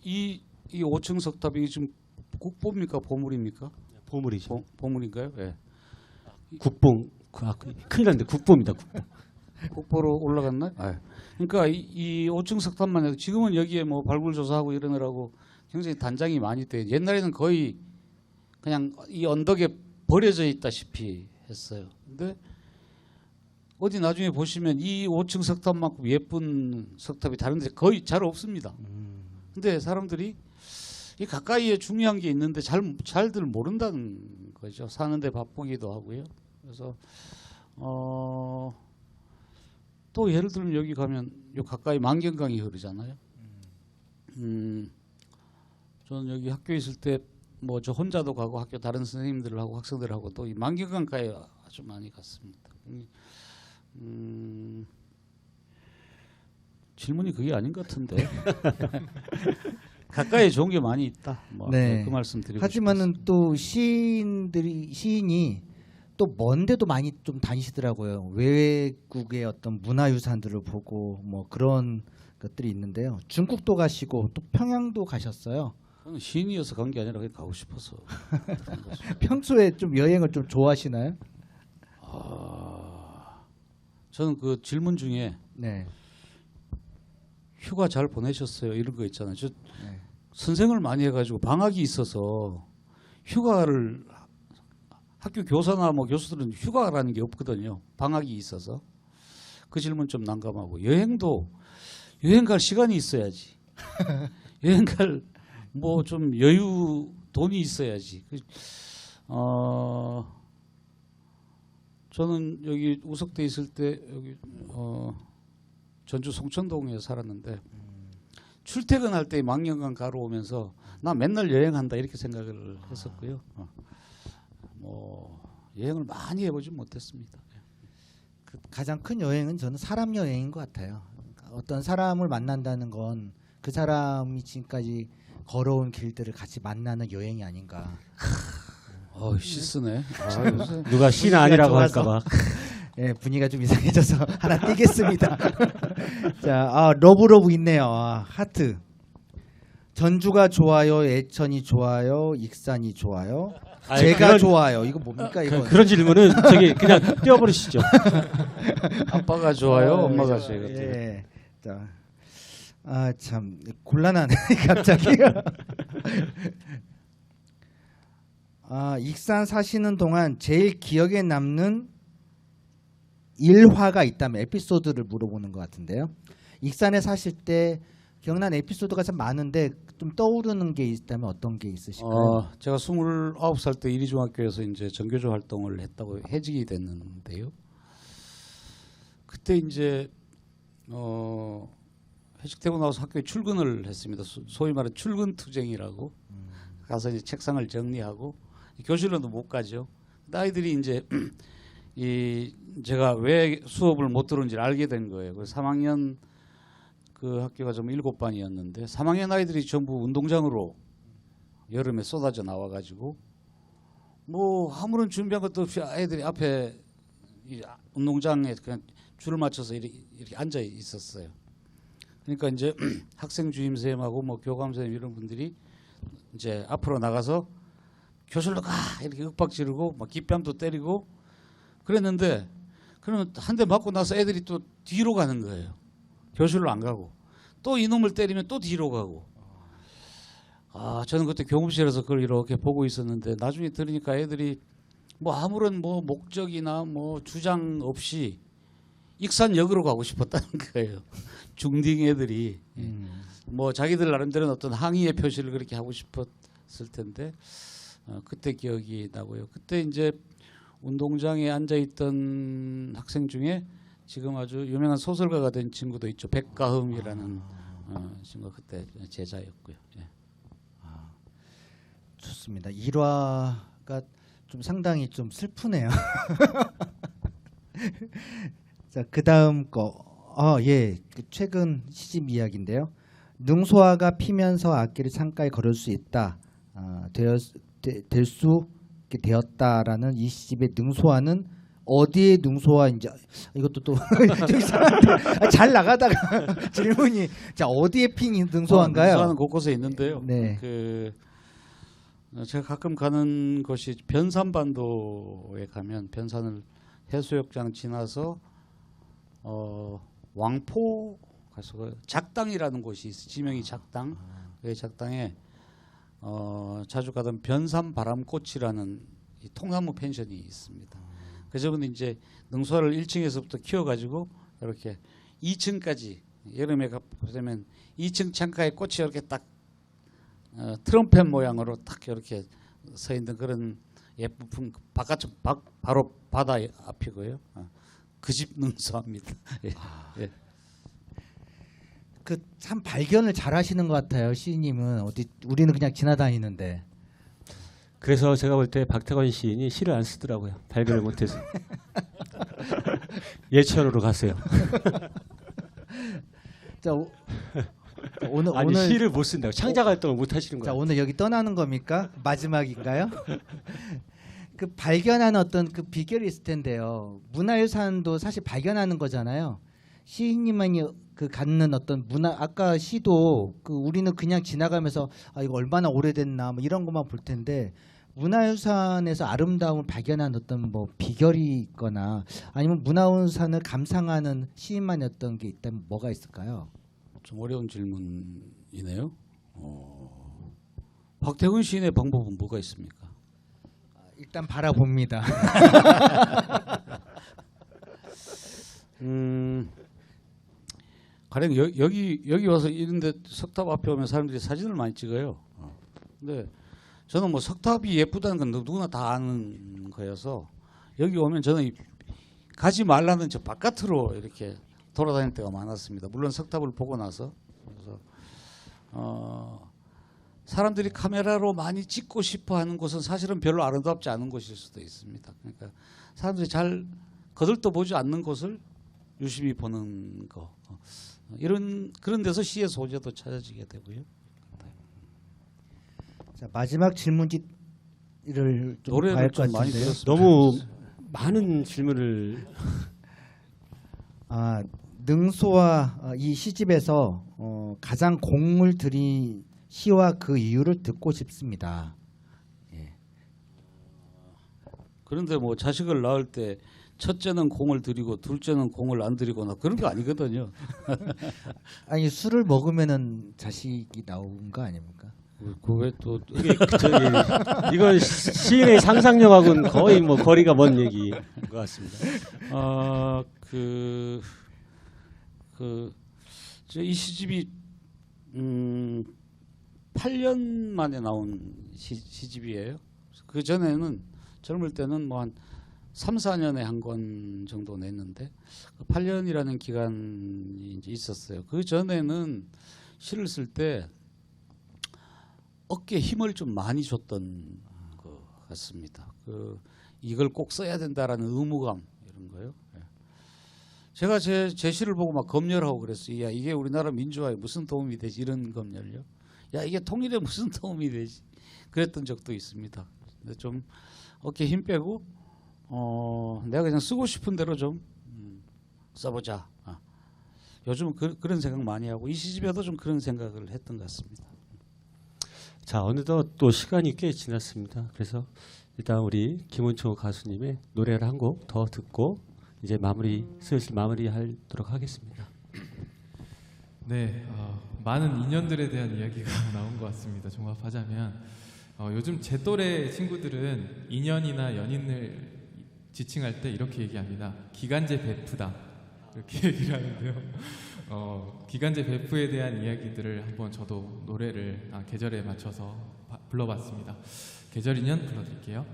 이 5층 석탑이 지금 국보입니까 보물입니까?
보물이죠.
보물인가요? 예.
국뽕. 큰일 났는데 국보입니다. 국보.
국보로 올라갔나? 그러니까 이 5층 석탑만 해도 지금은 여기에 뭐 발굴 조사하고 이러느라고 굉장히 단장이 많이 돼. 옛날에는 거의 그냥 이 언덕에 버려져 있다시피 했어요. 근데 어디 나중에 보시면 이 5층 석탑만큼 예쁜 석탑이 다른 데 거의 잘 없습니다. 근데 사람들이 이 가까이에 중요한 게 있는데 잘들 모른다는 거죠. 사는데 바쁘기도 하고요. 그래서 또 예를 들면 여기 가면 요 가까이 만경강이 흐르잖아요. 저는 여기 학교에 있을 때 뭐 저 혼자도 가고 학교 다른 선생님들하고 학생들하고 또 이 만경강가에 아주 많이 갔습니다. 질문이 그게 아닌 것 같은데. 가까이 좋은 게 많이 있다. 뭐
네.
그 말씀 드리고
하지만은 또 시인이 또 먼데도 많이 좀 다니시더라고요. 외국의 어떤 문화유산들을 보고 뭐 그런 것들이 있는데요. 중국도 가시고 또 평양도 가셨어요.
저는 시인이어서 간 게 아니라 그냥 가고 싶어서.
평소에 좀 여행을 좀 좋아하시나요?
저는 그 질문 중에
네.
휴가 잘 보내셨어요? 이런 거 있잖아요. 저
네.
선생을 많이 해가지고 방학이 있어서 휴가를 학교 교사나 뭐 교수들은 휴가라는 게 없거든요. 방학이 있어서 그 질문 좀 난감하고 여행도 여행 갈 시간이 있어야지. 여행 갈 뭐 좀 여유 돈이 있어야지. 저는 여기 우석대 있을 때 여기 전주 송천동에 살았는데 출퇴근할 때 망령강 가로 오면서 나 맨날 여행한다 이렇게 생각을 했었고요. 뭐 여행을 많이 해보진 못했습니다.
그 가장 큰 여행은 저는 사람 여행인 것 같아요. 그러니까 어떤 사람을 만난다는 건 그 사람이 지금까지 걸어온 길들을 같이 만나는 여행이 아닌가.
시스네.
누가 시인 아니라고
좋아서.
할까봐.
예, 분위기가 좀 이상해져서 하나 띄겠습니다. 자, 러브러브 있네요. 하트. 전주가 좋아요, 애천이 좋아요, 익산이 좋아요,
아이,
제가 좋아요. 이거 뭡니까 이거?
그런 질문은 저기 그냥 띄워버리시죠.
아빠가 좋아요, 엄마가 좋아요.
예. 자, 참 곤란하네 갑자기. 익산 사시는 동안 제일 기억에 남는 일화가 있다면 에피소드를 물어보는 것 같은데요. 익산에 사실 때 기억나는 에피소드가 참 많은데 좀 떠오르는 게 있다면 어떤 게 있으실까요?
제가 29살 때 이리중학교에서 이제 전교조 활동을 했다고 해직이 됐는데요. 그때 이제 해직되고 나서 학교에 출근을 했습니다. 소위 말해 출근 투쟁이라고 가서 이제 책상을 정리하고 교실로도 못 가죠. 아이들이 이제 제가 왜 수업을 못 들은지를 알게 된 거예요. 그래서 3학년 그 학교가 좀 7반이었는데 3학년 아이들이 전부 운동장으로 여름에 쏟아져 나와가지고 뭐 아무런 준비한 것도 없이 아이들이 앞에 이 운동장에 그냥 줄을 맞춰서 이렇게 앉아 있었어요. 그러니까 이제 학생 주임쌤하고 뭐 교감 선생님 이런 분들이 이제 앞으로 나가서 교실로 가 이렇게 윽박 지르고 막 깃뺨도 때리고 그랬는데 그러면 한 대 맞고 나서 애들이 또 뒤로 가는 거예요. 교실로 안 가고 또 이놈을 때리면 또 뒤로 가고. 저는 그때 교무실에서 그걸 이렇게 보고 있었는데 나중에 들으니까 애들이 뭐 아무런 뭐 목적이나 뭐 주장 없이 익산역으로 가고 싶었다는 거예요. 중딩 애들이 뭐 자기들 나름대로는 어떤 항의의 표시를 그렇게 하고 싶었을 텐데 그때 기억이 나고요. 그때 이제 운동장에 앉아 있던 학생 중에 지금 아주 유명한 소설가가 된 친구도 있죠. 백가흠이라는 친구가 그때 제자였고요. 예.
좋습니다. 일화가 좀 상당히 좀 슬프네요. 자, 그다음 거. 예. 최근 시집 이야기인데요. 능소화가 피면서 악기를 창가에 걸을 수 있다. 될 수 되었다라는 이 시집의 능소화는 어디에 능소화인지 이것도 또 좀 이상한데 잘 나가다가 질문이 자 어디에 핀 능소화인가요?
능소화는 곳곳에 있는데요.
네.
제가 가끔 가는 곳이 변산반도에 가면 변산을 해수욕장 지나서 왕포 가서 작당이라는 곳이 있어요. 지명이 작당. 그 작당에 자주 가던 변산바람꽃이라는 이 통나무 펜션이 있습니다. 그래서 이제 능소화를 1층에서부터 키워가지고 이렇게 2층까지 여름에 가보면 2층 창가에 꽃이 이렇게 딱 트럼펫 모양으로 딱 이렇게 서 있는 그런 예쁜 바깥쪽 바로 바다 앞이고요. 그 집 능소화입니다. 예. 예.
그 참 발견을 잘하시는 것 같아요. 시인님은 어디 우리는 그냥 지나다니는데.
그래서 제가 볼 때 박태건 시인이 시를 안 쓰더라고요. 발견을 못해서. 예천으로 가세요.
자, 오늘
아니
오늘
시를 못 쓴다고 창작 활동을 못 하시는
자
거예요.
오늘 여기 떠나는 겁니까? 마지막인가요? 그 발견하는 어떤 그 비결이 있을 텐데요. 문화유산도 사실 발견하는 거잖아요. 시인님만이 그 갖는 어떤 문화 아까 시도 그 우리는 그냥 지나가면서 아 이거 얼마나 오래됐나 뭐 이런 것만 볼 텐데 문화유산에서 아름다움을 발견한 어떤 뭐 비결이 있거나 아니면 문화유산을 감상하는 시인만의 어떤 게 있다면 뭐가 있을까요?
좀 어려운 질문이네요. 박태근 시인의 방법은 뭐가 있습니까?
일단 바라봅니다.
가령 여기 와서 이런데 석탑 앞에 오면 사람들이 사진을 많이 찍어요. 근데 저는 뭐 석탑이 예쁘다는 건 누구나 다 아는 거여서 여기 오면 저는 가지 말라는 저 바깥으로 이렇게 돌아다닐 때가 많았습니다. 물론 석탑을 보고 나서 그래서 사람들이 카메라로 많이 찍고 싶어하는 곳은 사실은 별로 아름답지 않은 곳일 수도 있습니다. 그러니까 사람들이 잘 거들떠 보지 않는 곳을 유심히 보는 거 그런 데서 시의 소재도 찾아지게 되고요.
자 마지막 질문지를 좀 봐야
노래를
할
좀
것
많이
같은데요.
들었습니다.
너무 많은 질문을
아 능소와 이 시집에서 가장 공을 들인 시와 그 이유를 듣고 싶습니다.
그런데 뭐 자식을 낳을 때 첫째는 공을 들이고 둘째는 공을 안 들이거나 그런 거 아니거든요.
아니 술을 먹으면은 자식이 나온 거 아닙니까?
그게 또
이게 이건 시인의 상상력하고는 거의 뭐 거리가 먼 얘기인 것 같습니다.
이 시집이 8년 만에 나온 시집이에요. 그 전에는 젊을 때는 뭐 한 3, 4년에 한 권 정도 냈는데 8년이라는 기간이 이제 있었어요. 그 전에는 시를 쓸 때 어깨에 힘을 좀 많이 줬던 것 같습니다. 이걸 꼭 써야 된다라는 의무감 이런 거요. 제가 제 시를 보고 막 검열하고 그랬어요. 야 이게 우리나라 민주화에 무슨 도움이 되지 이런 검열요. 야 이게 통일에 무슨 도움이 되지 그랬던 적도 있습니다. 근데 좀 어깨에 힘 빼고 내가 그냥 쓰고 싶은 대로 좀 써보자. 요즘 그런 생각 많이 하고 이 시집에도 좀 그런 생각을 했던 것 같습니다.
자 어느덧 또 시간이 꽤 지났습니다. 그래서 일단 우리 김은초 가수님의 노래를 한 곡 더 듣고 이제 슬슬 마무리하도록 하겠습니다.
네, 많은 인연들에 대한 이야기가 나온 것 같습니다. 종합하자면 요즘 제 또래 친구들은 인연이나 연인을 지칭할 때 이렇게 얘기합니다. 기간제 베프다 이렇게 얘기를 하는데요. 기간제 베프에 대한 이야기들을 한번 저도 노래를 계절에 맞춰서 불러봤습니다. 계절 인연 불러드릴게요.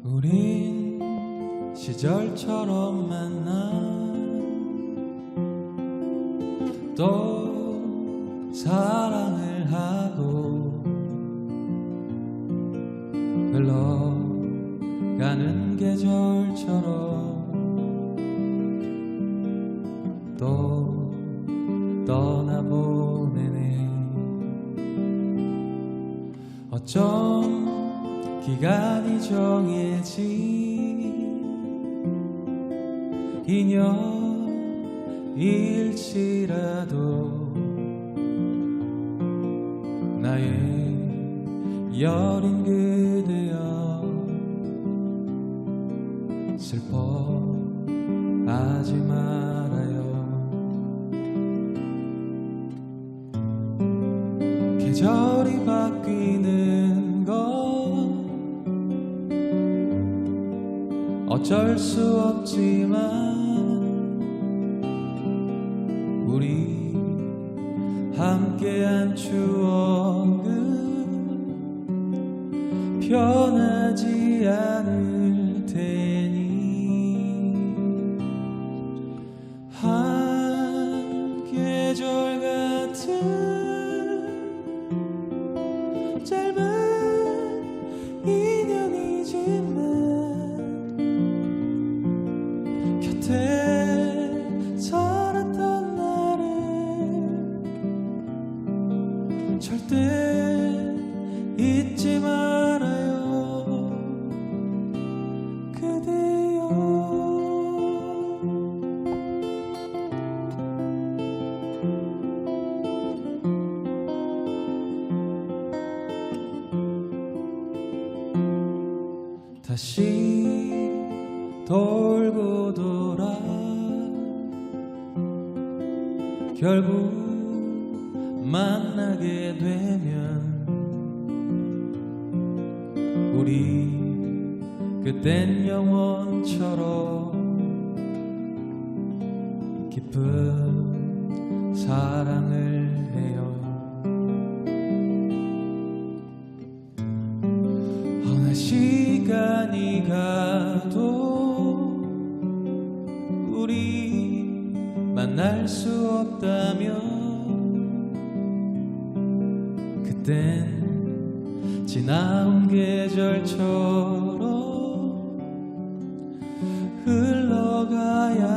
우린 시절처럼 만나 또 사랑을 하고 흘러가는 계절처럼 또 떠나보내네. 어쩜 기간이 정해진 인연일지라도 나의 여린 그대여 슬퍼하지 말아요.
계절이 바뀌는 건 어쩔 수 없지만 우리 함께한 추억은 변하지 않을 테니 한 계절 같은 짧은 인연이지만 곁에 살았던 나를 절대 잊지 말아요 그대여. 다시 돌고 돌아 결국 만나게 되면 우리 그땐 영원처럼 깊은 사랑을 해요. 어느 시간이 가도 우리 만날 수 없다면 그땐 지나온 계절처럼 흘러가야만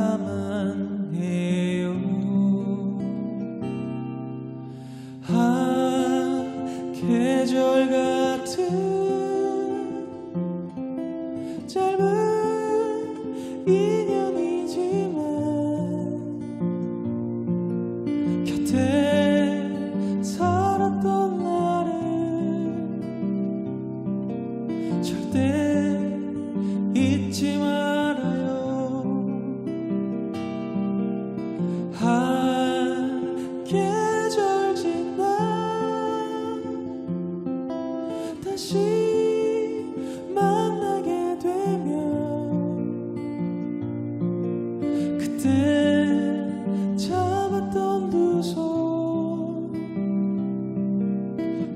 해요. 한 계절 같은 짧은 인연이지만 곁에 살았던 나를 절대 잊지 말아요. 한 계절 지나 다시 만나게 되면 그때 잡았던 두 손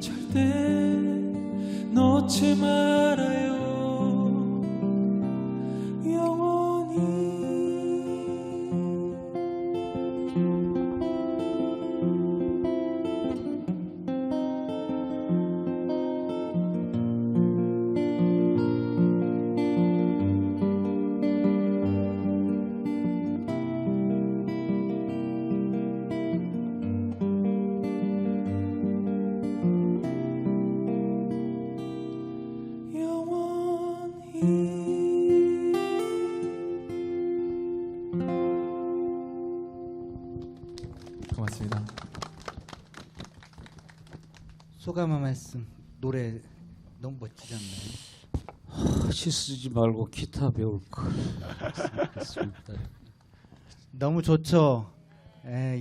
절대 놓지 말아요 영원히.
고맙습니다.
소감 한 말씀. 노래 너무 멋지지 않나요?
시 쓰지 말고 기타 배울 걸 생각했습니다.
너무 좋죠.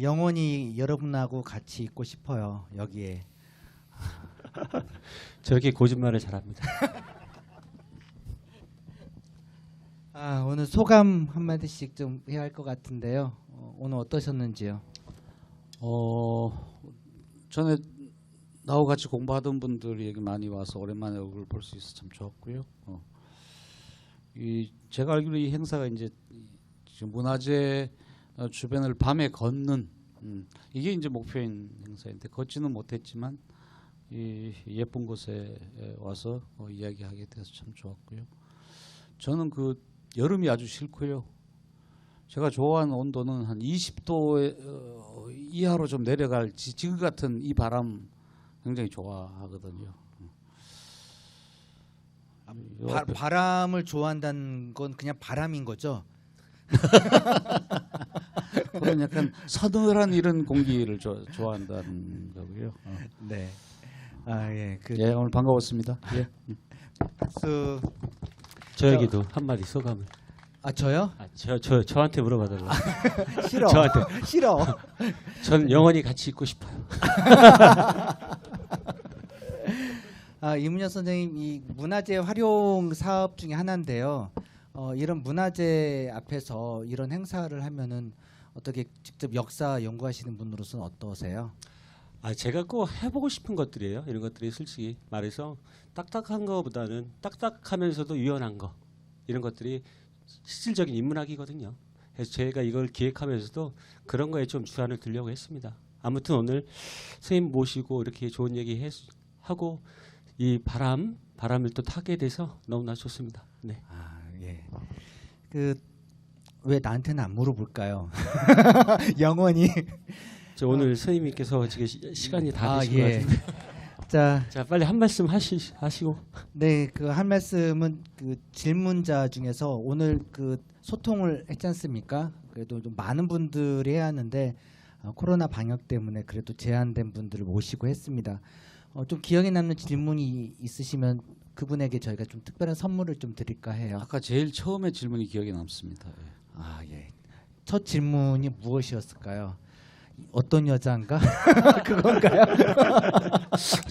영원히 여러분하고 같이 있고 싶어요. 여기에.
저렇게 거짓말을 잘합니다.
오늘 소감 한 마디씩 좀 해야 할 것 같은데요. 오늘 어떠셨는지요?
전에 나하고 같이 공부하던 분들이 여기 많이 와서 오랜만에 얼굴 볼 수 있어 참 좋았고요. 제가 알기로 이 행사가 이제 지금 문화재 주변을 밤에 걷는 이게 이제 목표인 행사인데 걷지는 못했지만 이 예쁜 곳에 와서 이야기하게 돼서 참 좋았고요. 저는 그 여름이 아주 싫고요. 제가 좋아하는 온도는 한 20도 이하로 좀 내려갈 지금 같은 이 바람 굉장히 좋아하거든요.
바람을 좋아한다는 건 그냥 바람인 거죠?
그런 약간 서늘한 이런 공기를 좋아한다는 거고요.
네. 예.
예, 오늘 반가웠습니다. 예.
박수.
저에게도 한마디 소감을.
저요?
저한테 물어봐달라.
싫어.
저한테.
싫어.
전 영원히 같이 있고 싶어요.
이문여 선생님, 이 문화재 활용 사업 중에 하나인데요. 이런 문화재 앞에서 이런 행사를 하면은 어떻게 직접 역사 연구하시는 분으로서는 어떠세요?
제가 꼭 해보고 싶은 것들이에요. 이런 것들이 솔직히 말해서 딱딱한 거보다는 딱딱하면서도 유연한 거, 이런 것들이 실질적인 인문학이거든요. 그래서 제가 이걸 기획하면서도 그런 거에 좀 주안을 두려고 했습니다. 아무튼 오늘 선생님 모시고 이렇게 좋은 얘기 하고 이 바람을 또 타게 돼서 너무나 좋습니다. 네.
예. 왜 나한테는 안 물어볼까요? 영원히.
저 오늘 선생님께서 지금 시간이 다 되신 것 같은데. 자, 빨리 한 말씀 하시고.
네, 그 한 말씀은 그 질문자 중에서 오늘 그 소통을 했지 않습니까? 그래도 좀 많은 분들이 해야 하는데 코로나 방역 때문에 그래도 제한된 분들을 모시고 했습니다. 좀 기억에 남는 질문이 있으시면 그분에게 저희가 좀 특별한 선물을 좀 드릴까 해요.
아까 제일 처음에 질문이 기억에 남습니다. 예.
예. 첫 질문이 무엇이었을까요? 어떤 여자인가? 그건가요?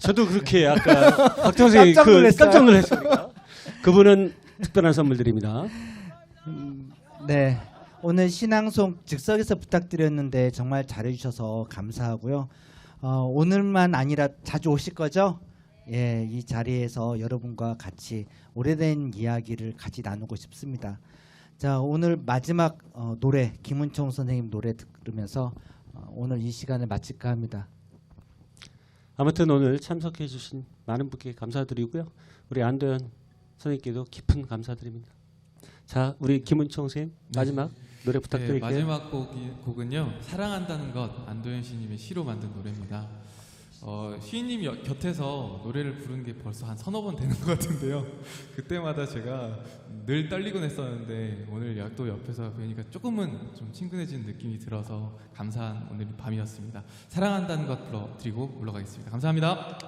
저도 그렇게 아까 박태원 선생님 깜짝 놀랐습니다. 그분은 특별한 선물 드립니다.
네, 오늘 신앙송 즉석에서 부탁드렸는데 정말 잘해주셔서 감사하고요. 오늘만 아니라 자주 오실 거죠? 예, 이 자리에서 여러분과 같이 오래된 이야기를 같이 나누고 싶습니다. 자, 오늘 마지막 노래 김은총 선생님 노래 들으면서 오늘 이 시간을 마칠까 합니다.
아무튼 오늘 참석해 주신 많은 분께 감사드리고요. 우리 안도현 선생님께도 깊은 감사드립니다. 자, 우리 김은총 선생님 마지막 노래 부탁드릴게요.
네, 마지막 곡은요. 사랑한다는 것, 안도현 시인님의 시로 만든 노래입니다. 시인님 곁에서 노래를 부르는 게 벌써 한 서너 번 되는 것 같은데요. 그때마다 제가 늘 떨리곤 했었는데 오늘 또 옆에서 뵈니까 조금은 좀 친근해지는 느낌이 들어서 감사한 오늘 밤이었습니다. 사랑한다는 것 불러드리고 올라가겠습니다. 감사합니다.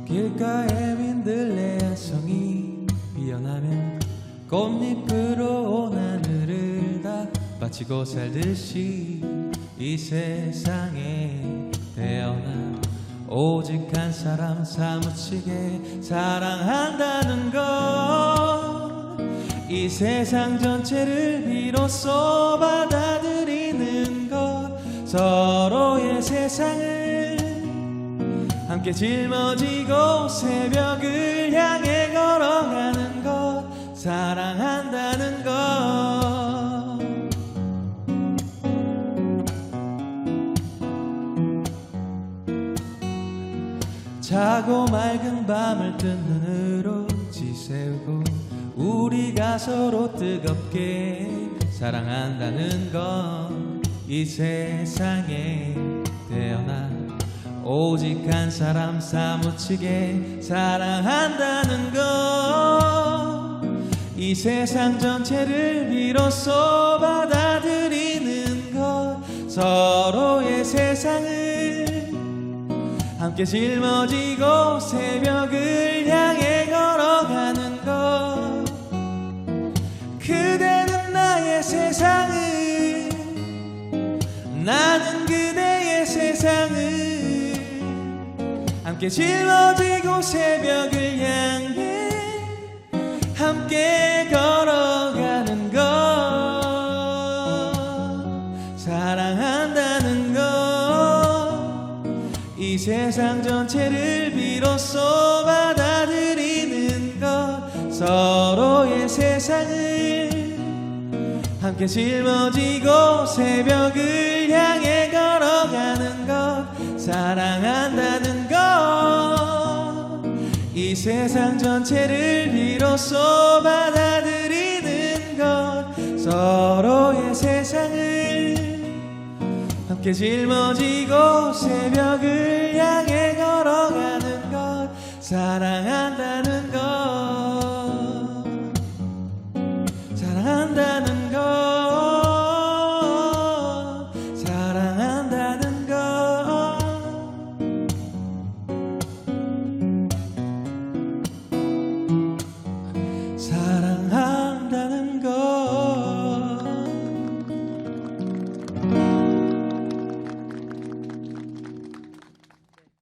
길가에 민들레 성이 피어나면 꽃잎으로 온 하늘을 다 바치고 살듯이 이 세상에 태어나 오직 한 사람 사무치게 사랑한다는 것 이 세상 전체를 비로소 받아들이는 것 서로의 세상을 함께 짊어지고 새벽을 향해 걸어가는 것 사랑한다는 것 자고 맑은 밤을 뜬 눈으로 지새우고 우리가 서로 뜨겁게 사랑한다는 것 이 세상에 태어나 오직 한 사람 사무치게 사랑한다는 것 이 세상 전체를 비로소 받아들이는 것 서로의 세상을 함께 짊어지고 새벽을 향해 걸어가는 것 그대는 나의 세상을 나는 그대의 세상을 함께 짊어지고 새벽을 향해 함께 걸어가는 것 사랑한다는 것 이 세상 전체를 비로소 받아들이는 것 서로의 세상을 함께 짊어지고 새벽을 향해 걸어가는 것 사랑한다는 것 이 세상 전체를 비로소 받아들이는 것 서로의 세상을 함께 짊어지고 새벽을 향해 걸어가는 것 사랑하는